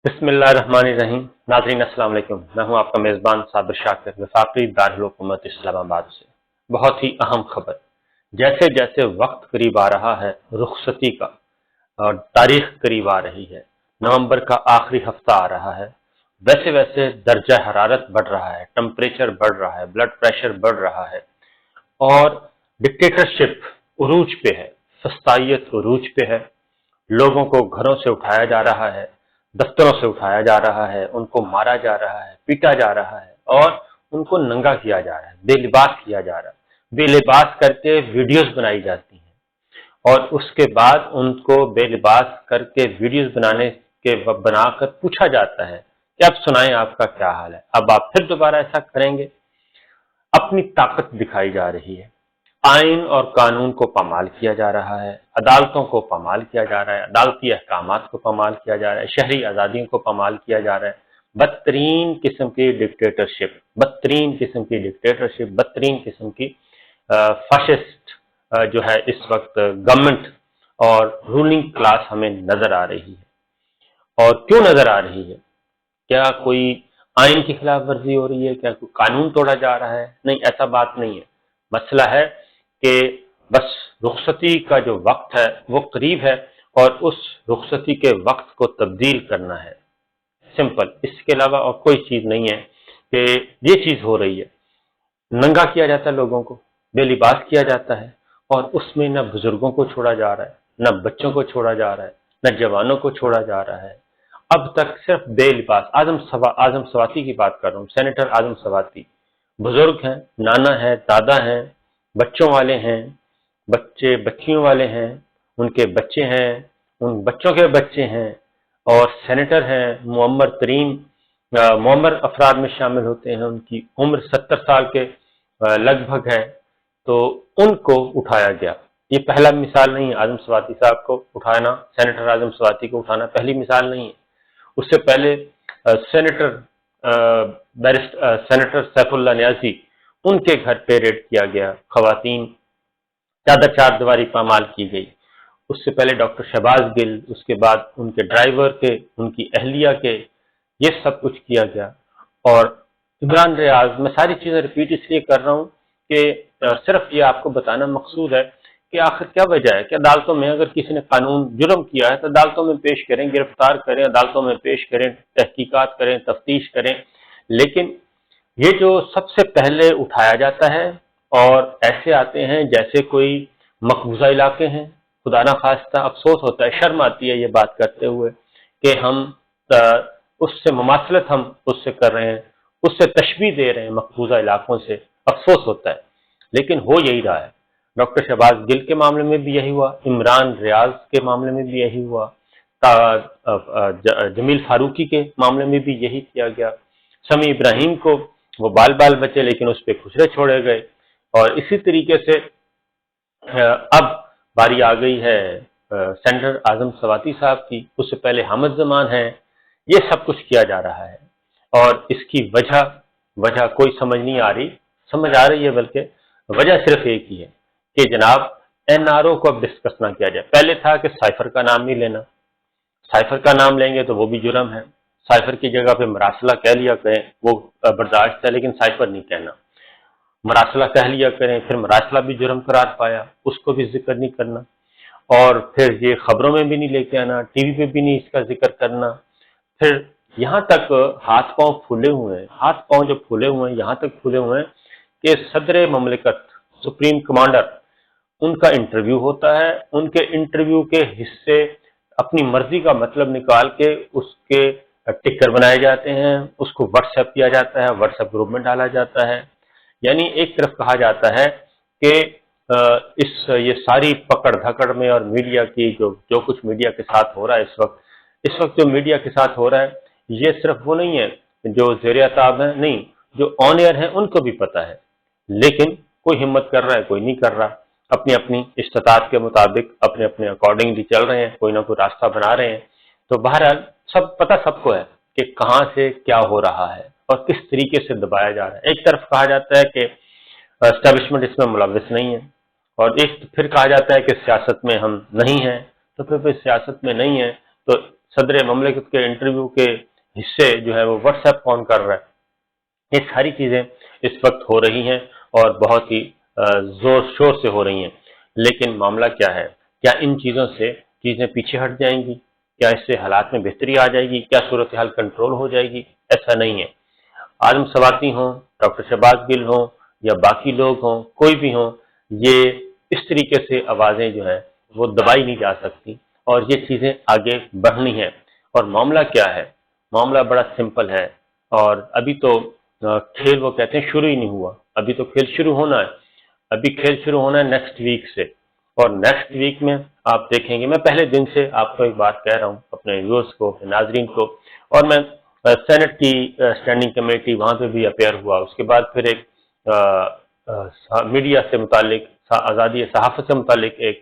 बिस्मिल्लाहिर्रहमानिर्रहीम। नाज़रीन अस्सलाम वालेकुम। मैं हूं आपका मेज़बान साबिर शाकिर, वफाकी दारुल हुकूमत इस्लामाबाद से। बहुत ही अहम खबर, जैसे जैसे वक्त करीब आ रहा है रुखसती का और तारीख करीब आ रही है, नवंबर का आखिरी हफ्ता आ रहा है, वैसे वैसे दर्जा हरारत बढ़ रहा है, टेम्परेचर बढ़ रहा है, ब्लड प्रेशर बढ़ रहा है और डिक्टेटरशिप उरूज पे है, फस्तायत उरूज पे है। लोगों को घरों से उठाया जा रहा है, दफ्तरों से उठाया जा रहा है, उनको मारा जा रहा है, पीटा जा रहा है और उनको नंगा किया जा रहा है, बेलिबास किया जा रहा है। बेलिबास करके वीडियोस बनाई जाती हैं और उसके बाद उनको बेलिबास करके वीडियोस बनाकर पूछा जाता है कि अब सुनाएं आपका क्या हाल है, अब आप फिर दोबारा ऐसा करेंगे। अपनी ताकत दिखाई जा रही है। आइन और कानून को पामाल किया जा रहा है, अदालतों को पामाल किया जा रहा है, अदालती अहकामात को पामाल किया जा रहा है, शहरी आज़ादियों को पामाल किया जा रहा है। बदतरीन किस्म की डिक्टेटरशिप, बदतरीन किस्म की डिक्टेटरशिप, बदतरीन किस्म की फाशिस्ट जो है इस वक्त गवर्नमेंट और रूलिंग क्लास हमें नजर आ रही है। और क्यों नजर आ रही है? क्या कोई आइन की खिलाफ वर्जी हो रही है? क्या कोई कानून तोड़ा जा रहा है? नहीं, ऐसा बात नहीं है। मसला है कि बस रुखसती का जो वक्त है वो करीब है और उस रुखसती के वक्त को तब्दील करना है, सिंपल। इसके अलावा और कोई चीज नहीं है कि ये चीज हो रही है। नंगा किया जाता है, लोगों को बेलिबास किया जाता है और उसमें न बुजुर्गों को छोड़ा जा रहा है, न बच्चों को छोड़ा जा रहा है, न जवानों को छोड़ा जा रहा है। अब तक सिर्फ बेलिबास आजम सवाती की बात कर रहा हूँ, सेनेटर आजम सवाती। बुजुर्ग हैं, नाना है, दादा हैं, बच्चों वाले हैं, बच्चे बच्चियों वाले हैं, उनके बच्चे हैं, उन बच्चों के बच्चे हैं और सेनेटर हैं, मुअम्मर अफराद में शामिल होते हैं। उनकी उम्र 70 साल के लगभग है, तो उनको उठाया गया। ये पहला मिसाल नहीं है, आजम सवाती साहब को उठाना, सेनेटर आजम सवाती को उठाना पहली मिसाल नहीं है। उससे पहले सेनेटर सैफुल्लाह न्याजी, उनके घर पे रेड किया गया, खवातीन चादर चार दीवारी पामाल की गई। उससे पहले डॉक्टर शहबाज गिल, उसके बाद उनके ड्राइवर के, उनकी अहलिया के, ये सब कुछ किया गया। और इमरान रियाज, मैं सारी चीजें रिपीट इसलिए कर रहा हूँ कि सिर्फ ये आपको बताना मकसूद है कि आखिर क्या वजह है कि अदालतों में अगर किसी ने कानून जुर्म किया है तो अदालतों में पेश करें, गिरफ्तार करें, अदालतों में पेश करें, तहकीकात करें, तफ्तीश करें। लेकिन ये जो सबसे पहले उठाया जाता है और ऐसे आते हैं जैसे कोई मकबूजा इलाके हैं। खुदा ना खास्ता अफसोस होता है, शर्म आती है ये बात करते हुए कि हम उससे मुमासलत हम उससे कर रहे हैं, उससे तशबीह दे रहे हैं मकबूजा इलाकों से। अफसोस होता है, लेकिन हो यही रहा है। डॉक्टर शहबाज गिल के मामले में भी यही हुआ, इमरान रियाज के मामले में भी यही हुआ, जमील फारूकी के मामले में भी यही किया गया। समी इब्राहिम को वो बाल बाल बचे लेकिन उस पर खुसरे छोड़े गए। और इसी तरीके से अब बारी आ गई है सेनेटर आजम सवाती साहब की, उससे पहले हामिद जमान है। ये सब कुछ किया जा रहा है और इसकी वजह कोई समझ नहीं आ रही, समझ आ रही है बल्कि वजह सिर्फ एक ही है कि जनाब एनआरओ को अब डिस्कस ना किया जाए। पहले था कि साइफर का नाम नहीं लेना, साइफर का नाम लेंगे तो वो भी जुर्म है। साइफर की जगह पे मरासला कह लिया करें, वो बर्दाश्त है, लेकिन साइफर नहीं कहना। मरासला कह लिया करें, फिर मरासला भी जुर्म करार पाया, उसको भी जिक्र नहीं करना। और फिर ये खबरों में भी नहीं लेके आना, टीवी पे भी नहीं इसका जिक्र करना। फिर यहाँ तक हाथ पांव फूले हुए हैं, हाथ पांव जो फूले हुए हैं, यहाँ तक फूले हुए हैं कि सदर ममलिकत, सुप्रीम कमांडर, उनका इंटरव्यू होता है। उनके इंटरव्यू के हिस्से अपनी मर्जी का मतलब निकाल के उसके टिकर बनाए जाते हैं, उसको व्हाट्सएप किया जाता है, व्हाट्सएप ग्रुप में डाला जाता है। यानी एक तरफ कहा जाता है कि ये सारी पकड़ धकड़ में और मीडिया की जो कुछ मीडिया के साथ हो रहा है इस वक्त जो मीडिया के साथ हो रहा है, ये सिर्फ वो नहीं है जो ज़ेर-ए-ताब है, नहीं, जो ऑन एयर है उनको भी पता है, लेकिन कोई हिम्मत कर रहा है, कोई नहीं कर रहा। अपनी अपनी इस्तात के मुताबिक अपने अपने अकॉर्डिंगली चल रहे हैं, कोई ना कोई रास्ता बना रहे हैं। तो बहरहाल सब पता सबको है कि कहाँ से क्या हो रहा है और किस तरीके से दबाया जा रहा है। एक तरफ कहा जाता है कि एस्टेब्लिशमेंट इसमें मुलव्विस नहीं है और एक फिर कहा जाता है कि सियासत में हम नहीं हैं। तो फिर सियासत में नहीं है तो صدر مملکت کے انٹرویو کے حصے جو ہے وہ واٹس ایپ کون کر رہا ہے، یہ ساری چیزیں اس وقت ہو رہی ہیں اور بہت ہی زور شور سے ہو رہی ہیں۔ لیکن معاملہ کیا ہے؟ کیا ان چیزوں سے چیزیں پیچھے ہٹ جائیں گی؟ کیا اس سے حالات میں بہتری آ جائے گی؟ کیا صورتحال کنٹرول ہو جائے گی؟ ایسا نہیں ہے۔ عالم سواتی ہوں، ڈاکٹر شہباز گل ہوں یا باقی لوگ ہوں، کوئی بھی ہوں، یہ اس طریقے سے آوازیں جو ہیں وہ دبائی نہیں جا سکتی اور یہ چیزیں آگے بڑھنی ہیں۔ اور معاملہ کیا ہے؟ معاملہ بڑا سمپل ہے، اور ابھی تو کھیل وہ کہتے ہیں شروع ہی نہیں ہوا، ابھی تو کھیل شروع ہونا ہے۔ ابھی کھیل شروع ہونا ہے نیکسٹ ویک سے، اور نیکسٹ ویک میں آپ دیکھیں گے، میں پہلے دن سے آپ کو ایک بات کہہ رہا ہوں اپنے ویورز کو، اپنے ناظرین کو، اور میں سینٹ کی اسٹینڈنگ کمیٹی وہاں پہ بھی اپیئر ہوا، اس کے بعد پھر ایک میڈیا سے متعلق، آزادی صحافت سے متعلق ایک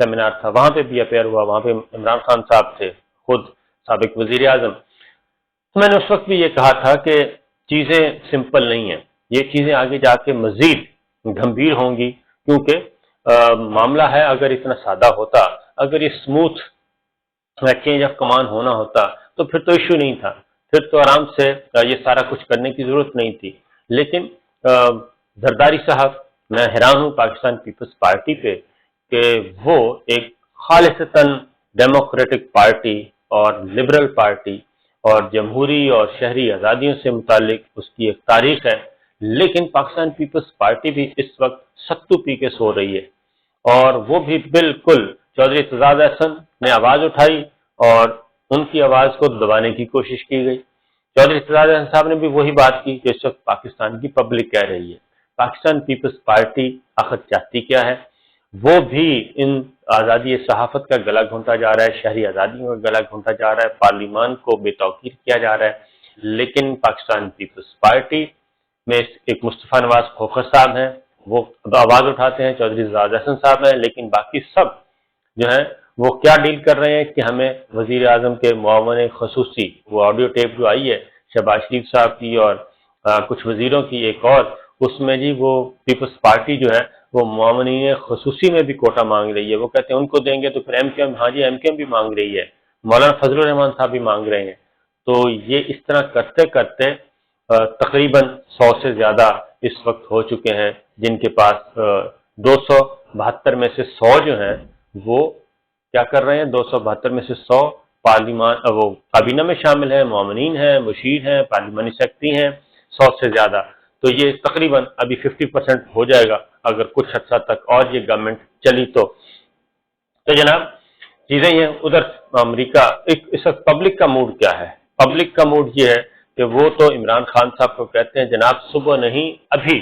سیمینار تھا، وہاں پہ بھی اپیئر ہوا، وہاں پہ عمران خان صاحب تھے، خود سابق وزیر اعظم۔ تو میں نے اس وقت بھی یہ کہا تھا کہ چیزیں سمپل نہیں ہیں، یہ چیزیں آگے جا کے مزید گمبھیر ہوں گی، کیونکہ معاملہ ہے اگر اتنا سادہ ہوتا، اگر یہ سموتھ چینج آف کمان ہونا ہوتا تو پھر تو ایشو نہیں تھا، پھر تو آرام سے یہ سارا کچھ کرنے کی ضرورت نہیں تھی۔ لیکن زرداری صاحب، میں حیران ہوں پاکستان پیپلز پارٹی پہ کہ وہ ایک خالصتاً ڈیموکریٹک پارٹی اور لبرل پارٹی اور جمہوری اور شہری آزادیوں سے متعلق اس کی ایک تاریخ ہے، لیکن پاکستان پیپلز پارٹی بھی اس وقت ستو پی کے سو رہی ہے، اور وہ بھی بالکل چودھری اعتزاز احسن نے آواز اٹھائی اور ان کی آواز کو دبانے کی کوشش کی گئی۔ چودھری اعتزاز احسن صاحب نے بھی وہی بات کی جو اس وقت پاکستان کی پبلک کہہ رہی ہے۔ پاکستان پیپلز پارٹی آخر چاہتی کیا ہے؟ وہ بھی ان آزادی صحافت کا گلا گھونٹا جا رہا ہے، شہری آزادیوں کا گلا گھونٹا جا رہا ہے، پارلیمان کو بے توقیر کیا جا رہا ہے، لیکن پاکستان پیپلز پارٹی میں ایک مصطفیٰ نواز کھوکھر صاحب ہیں، وہ آواز اٹھاتے ہیں، چودھری اعتزاز احسن صاحب ہیں، لیکن باقی سب جو ہیں وہ کیا ڈیل کر رہے ہیں کہ ہمیں وزیر اعظم کے معاون خصوصی، وہ آڈیو ٹیپ جو آئی ہے شہباز شریف صاحب کی اور کچھ وزیروں کی ایک اور، اس میں جی وہ پیپلز پارٹی جو ہے وہ معاونین خصوصی میں بھی کوٹا مانگ رہی ہے، وہ کہتے ہیں ان کو دیں گے تو پھر ایم کیو ایم، ہاں جی ایم کیو ایم بھی مانگ رہی ہے، مولانا فضل الرحمان صاحب بھی مانگ رہے ہیں۔ تو یہ اس طرح کرتے کرتے تقریباً 100 سے زیادہ اس وقت ہو چکے ہیں، جن کے پاس 272 میں سے 100 جو ہیں وہ کیا کر رہے ہیں، 272 میں سے 100 پارلیمان وہ کابینہ میں شامل ہیں، معاونین ہیں، مشیر ہیں، پارلیمانی سیکرٹری ہیں، 100 سے زیادہ۔ تو یہ تقریباً ابھی 50% ہو جائے گا اگر کچھ عرصہ تک اور یہ گورنمنٹ چلی تو جناب چیزیں یہ ادھر امریکہ اس وقت پبلک کا موڈ کیا ہے؟ پبلک کا موڈ یہ ہے کہ وہ تو عمران خان صاحب کو کہتے ہیں جناب صبح نہیں ابھی،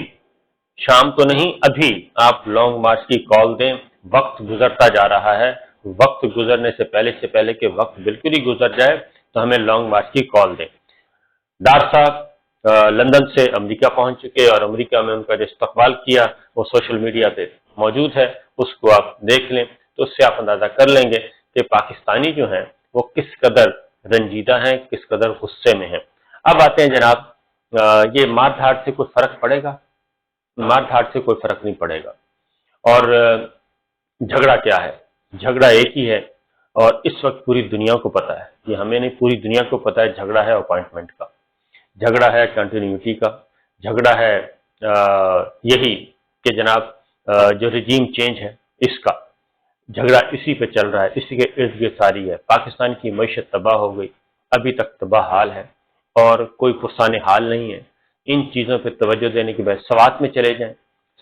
شام کو نہیں ابھی آپ لانگ مارچ کی کال دیں، وقت گزرتا جا رہا ہے، وقت گزرنے سے پہلے کہ وقت بالکل ہی گزر جائے تو ہمیں لانگ مارچ کی کال دیں۔ ڈار صاحب لندن سے امریکہ پہنچ چکے اور امریکہ میں ان کا جو استقبال کیا وہ سوشل میڈیا پہ موجود ہے، اس کو آپ دیکھ لیں تو اس سے آپ اندازہ کر لیں گے کہ پاکستانی جو ہیں وہ کس قدر رنجیدہ ہیں، کس قدر غصے میں ہیں۔ اب آتے ہیں جناب، یہ مار دھاڑ سے کوئی فرق پڑے گا؟ مار دھاڑ سے کوئی فرق نہیں پڑے گا۔ اور جھگڑا کیا ہے؟ جھگڑا ایک ہی ہے، اور اس وقت پوری دنیا کو پتا ہے، یہ ہمیں نہیں پوری دنیا کو پتا ہے، جھگڑا ہے اپوائنٹمنٹ کا، جھگڑا ہے کنٹینیوٹی کا، جھگڑا ہے یہی کہ جناب جو رجیم چینج ہے اس کا جھگڑا اسی پہ چل رہا ہے، اسی کے ارد گرد ساری ہے۔ پاکستان کی معیشت تباہ ہو گئی، ابھی تک تباہ حال ہے اور کوئی پرسان حال نہیں ہے۔ ان چیزوں پہ توجہ دینے کے بعد سوات میں چلے جائیں،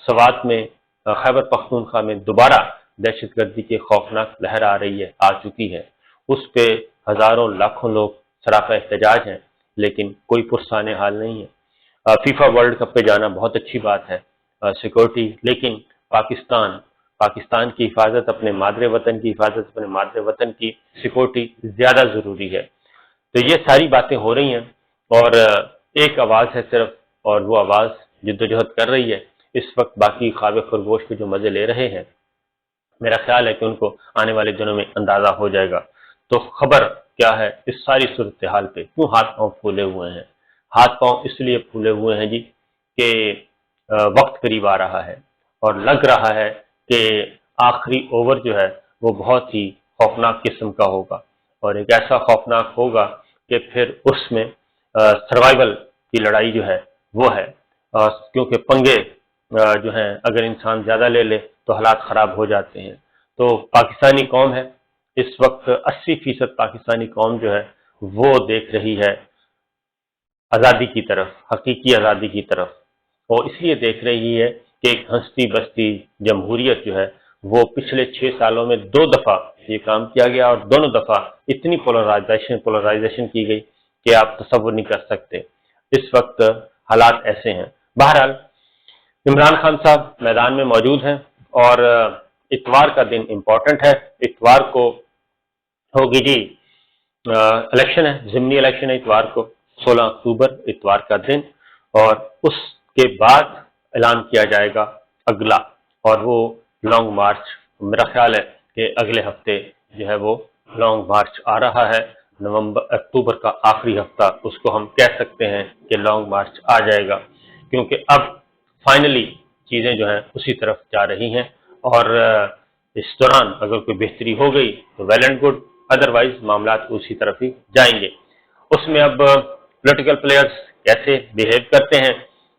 سوات میں خیبر پختونخوا میں دوبارہ دہشت گردی کی خوفناک لہر آ رہی ہے، آ چکی ہے، اس پہ ہزاروں لاکھوں لوگ سراپا احتجاج ہیں، لیکن کوئی پرسان حال نہیں ہے۔ فیفا ورلڈ کپ پہ جانا بہت اچھی بات ہے، سیکورٹی، لیکن پاکستان کی حفاظت، اپنے مادر وطن کی حفاظت، اپنے مادر وطن کی سیکورٹی زیادہ ضروری ہے۔ تو یہ ساری باتیں ہو رہی ہیں، اور ایک آواز ہے صرف، اور وہ آواز جدوجہد کر رہی ہے اس وقت۔ باقی خواب خرگوش کے جو مزے لے رہے ہیں، میرا خیال ہے کہ ان کو آنے والے دنوں میں اندازہ ہو جائے گا۔ تو خبر کیا ہے اس ساری صورتحال پہ؟ کیوں ہاتھ پاؤں پھولے ہوئے ہیں؟ ہاتھ پاؤں اس لیے پھولے ہوئے ہیں جی کہ وقت قریب آ رہا ہے، اور لگ رہا ہے کہ آخری اوور جو ہے وہ بہت ہی خوفناک قسم کا ہوگا، और एक ऐसा खौफनाक होगा कि फिर उसमें सर्वाइवल की लड़ाई जो है वो है, क्योंकि पंगे जो हैं अगर इंसान ज़्यादा ले ले तो हालात ख़राब हो जाते हैं। तो पाकिस्तानी कौम है, इस वक्त 80% पाकिस्तानी कौम जो है वो देख रही है आज़ादी की तरफ, हकीकी आज़ादी की तरफ, और इसलिए देख रही है कि एक हंसती बसती जमहूरियत जो है वो पिछले 6 सालों में 2 दफ़ा ये काम किया गया, और दोनों दफ़ा इतनी पोलराइजेशन की गई कि आप तसव्वुर नहीं कर सकते। इस वक्त हालात ऐसे हैं। बहरहाल इमरान खान साहब मैदान में मौजूद हैं, और इतवार का दिन इम्पोर्टेंट है। इतवार को होगी जी इलेक्शन है, ज़िमनी इलेक्शन है इतवार को, 16 अक्टूबर इतवार का दिन, और उसके बाद ऐलान किया जाएगा अगला, और वो लॉन्ग मार्च। मेरा ख्याल है कि अगले हफ्ते जो है वो लॉन्ग मार्च आ रहा है, अक्टूबर का आखिरी हफ्ता उसको हम कह सकते हैं कि लॉन्ग मार्च आ जाएगा, क्योंकि अब फाइनली चीज़ें जो हैं उसी तरफ जा रही हैं, और इस दौरान अगर कोई बेहतरी हो गई तो वेल एंड गुड, अदरवाइज मामला उसी तरफ ही जाएंगे। उसमें अब पॉलिटिकल प्लेयर्स कैसे बिहेव करते हैं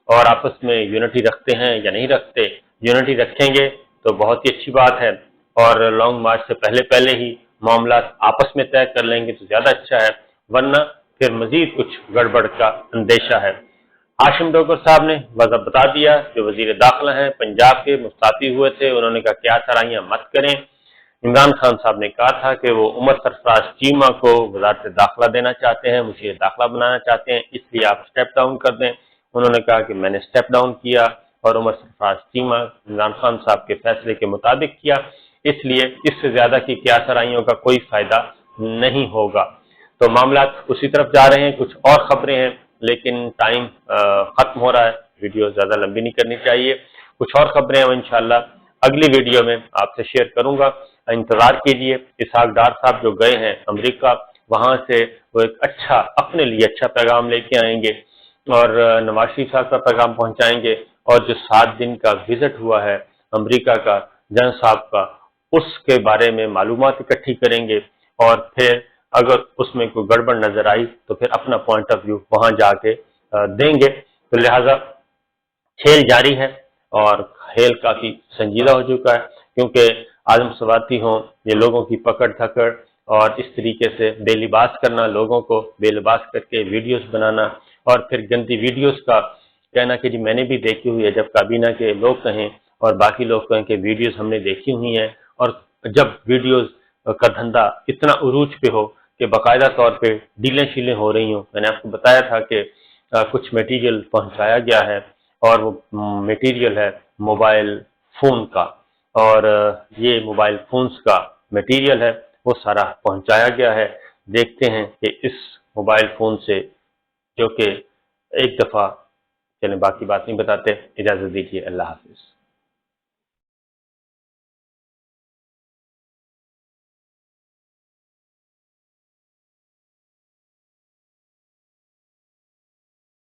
और आपस में यूनिटी रखते हैं या नहीं रखते। यूनिटी रखेंगे तो बहुत ही अच्छी बात है, और लॉन्ग मार्च से पहले पहले ही मामला आपस में तय कर लेंगे तो ज्यादा अच्छा है, वरना फिर मजीद कुछ गड़बड़ का अंदेशा है। हाशिम डोगर साहब ने वजह बता दिया, जो वजीर दाखिला हैं पंजाब के, मुस्ताफी हुए थे, उन्होंने कहा क्या सराहियां मत करें। इमरान खान साहब ने कहा था कि वो उमर सरफराज चीमा को वजारत दाखिला देना चाहते हैं, मुझे दाखिला बनाना चाहते हैं, इसलिए आप स्टेप डाउन कर दें। उन्होंने कहा कि मैंने स्टेप डाउन किया और उमर सरफराज चीमा इमरान खान साहब के फैसले के मुताबिक किया, इसलिए इससे ज्यादा की क्या सराहियों का कोई फायदा नहीं होगा। तो मामला उसी तरफ जा रहे हैं। कुछ और खबरें हैं लेकिन टाइम खत्म हो रहा है, वीडियो ज्यादा लंबी नहीं करनी चाहिए। कुछ और खबरें हैं इंशाल्लाह अगली वीडियो में आपसे शेयर करूंगा, इंतजार कीजिए। इसहाक डार साहब जो गए हैं अमेरिका, वहां से वो एक अच्छा, अपने लिए अच्छा पैगाम लेके आएंगे, और नवाज शरीफ साहब का पैगाम पहुंचाएंगे, और जो 7 दिन का विजिट हुआ है अमेरिका का जन साहब का, उसके बारे में मालूमात इकट्ठी करेंगे, और फिर अगर उसमें कोई गड़बड़ नजर आई तो फिर अपना पॉइंट ऑफ व्यू वहां जाके देंगे। तो लिहाजा खेल जारी है, और खेल काफी संजीदा हो चुका है, क्योंकि आदम सवाती हों, ये लोगों की पकड़ धकड़ और इस तरीके से बेलिबास करना, लोगों को बेलिबास करके वीडियोस बनाना, और फिर गंदी वीडियोस का कहना कि जी मैंने भी देखी हुई है, जब काबीना के लोग कहें और बाकी लोग कहें कि वीडियोस हमने देखी हुई हैं, और जब वीडियोस का धंधा इतना उरूज पे हो कि बाकायदा तौर पे डीलें शीलें हो रही हों। मैंने आपको बताया था कि कुछ मटेरियल पहुंचाया गया है, और वो मटेरियल है मोबाइल फोन का, और ये मोबाइल फोन्स का मटेरियल है, वो सारा पहुंचाया गया है। देखते हैं कि इस मोबाइल फोन से, जो कि एक दफा, चलें बाकी बात नहीं बताते, इजाजत दीजिए, अल्लाह हाफिज।